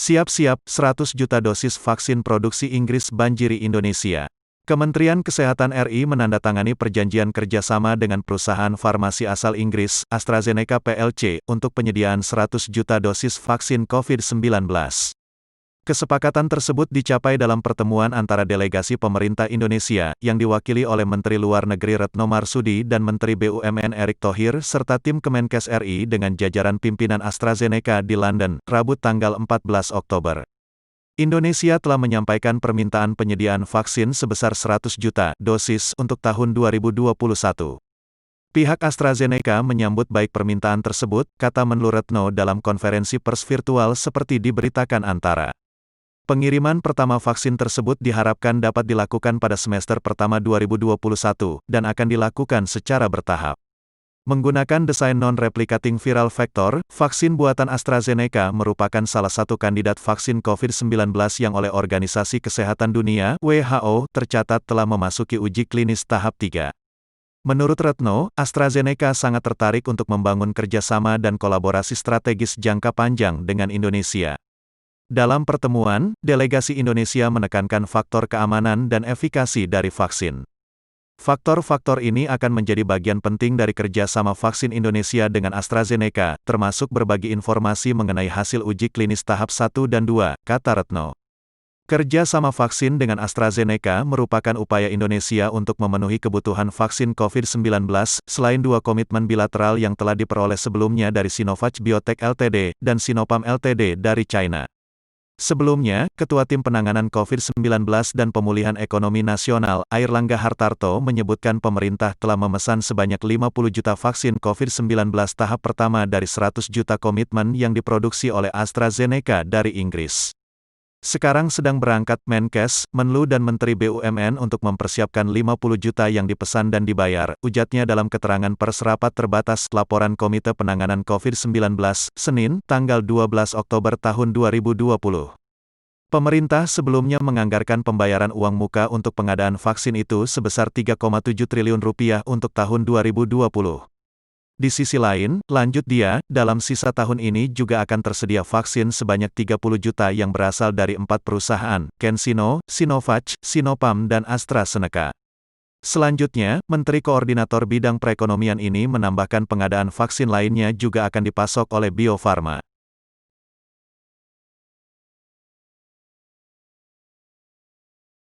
Siap-siap, 100 juta dosis vaksin produksi Inggris banjiri Indonesia. Kementerian Kesehatan RI menandatangani perjanjian kerjasama dengan perusahaan farmasi asal Inggris, AstraZeneca plc, untuk penyediaan 100 juta dosis vaksin COVID-19. Kesepakatan tersebut dicapai dalam pertemuan antara delegasi pemerintah Indonesia, yang diwakili oleh Menteri Luar Negeri Retno Marsudi dan Menteri BUMN Erick Thohir serta tim Kemenkes RI dengan jajaran pimpinan AstraZeneca di London, Rabu tanggal 14 Oktober. Indonesia telah menyampaikan permintaan penyediaan vaksin sebesar 100 juta dosis untuk tahun 2021. Pihak AstraZeneca menyambut baik permintaan tersebut, kata Menlu Retno dalam konferensi pers virtual seperti diberitakan Antara. Pengiriman pertama vaksin tersebut diharapkan dapat dilakukan pada semester pertama 2021, dan akan dilakukan secara bertahap. Menggunakan desain non-replicating viral vector, vaksin buatan AstraZeneca merupakan salah satu kandidat vaksin COVID-19 yang oleh Organisasi Kesehatan Dunia (WHO) tercatat telah memasuki uji klinis tahap 3. Menurut Retno, AstraZeneca sangat tertarik untuk membangun kerjasama dan kolaborasi strategis jangka panjang dengan Indonesia. Dalam pertemuan, delegasi Indonesia menekankan faktor keamanan dan efikasi dari vaksin. Faktor-faktor ini akan menjadi bagian penting dari kerjasama vaksin Indonesia dengan AstraZeneca, termasuk berbagi informasi mengenai hasil uji klinis tahap 1 dan 2, kata Retno. Kerja sama vaksin dengan AstraZeneca merupakan upaya Indonesia untuk memenuhi kebutuhan vaksin COVID-19, selain dua komitmen bilateral yang telah diperoleh sebelumnya dari Sinovac Biotech Ltd. Dan Sinopharm Ltd. dari China. Sebelumnya, Ketua Tim Penanganan COVID-19 dan Pemulihan Ekonomi Nasional, Airlangga Hartarto menyebutkan pemerintah telah memesan sebanyak 50 juta vaksin COVID-19 tahap pertama dari 100 juta komitmen yang diproduksi oleh AstraZeneca dari Inggris. Sekarang sedang berangkat Menkes, Menlu dan Menteri BUMN untuk mempersiapkan 50 juta yang dipesan dan dibayar, ujarnya dalam keterangan pers rapat terbatas laporan Komite Penanganan COVID-19, Senin, tanggal 12 Oktober tahun 2020. Pemerintah sebelumnya menganggarkan pembayaran uang muka untuk pengadaan vaksin itu sebesar Rp3,7 triliun untuk tahun 2020. Di sisi lain, lanjut dia, dalam sisa tahun ini juga akan tersedia vaksin sebanyak 30 juta yang berasal dari 4 perusahaan, CanSino, Sinovac, Sinopharm dan AstraZeneca. Selanjutnya, Menteri Koordinator Bidang Perekonomian ini menambahkan pengadaan vaksin lainnya juga akan dipasok oleh Bio Farma.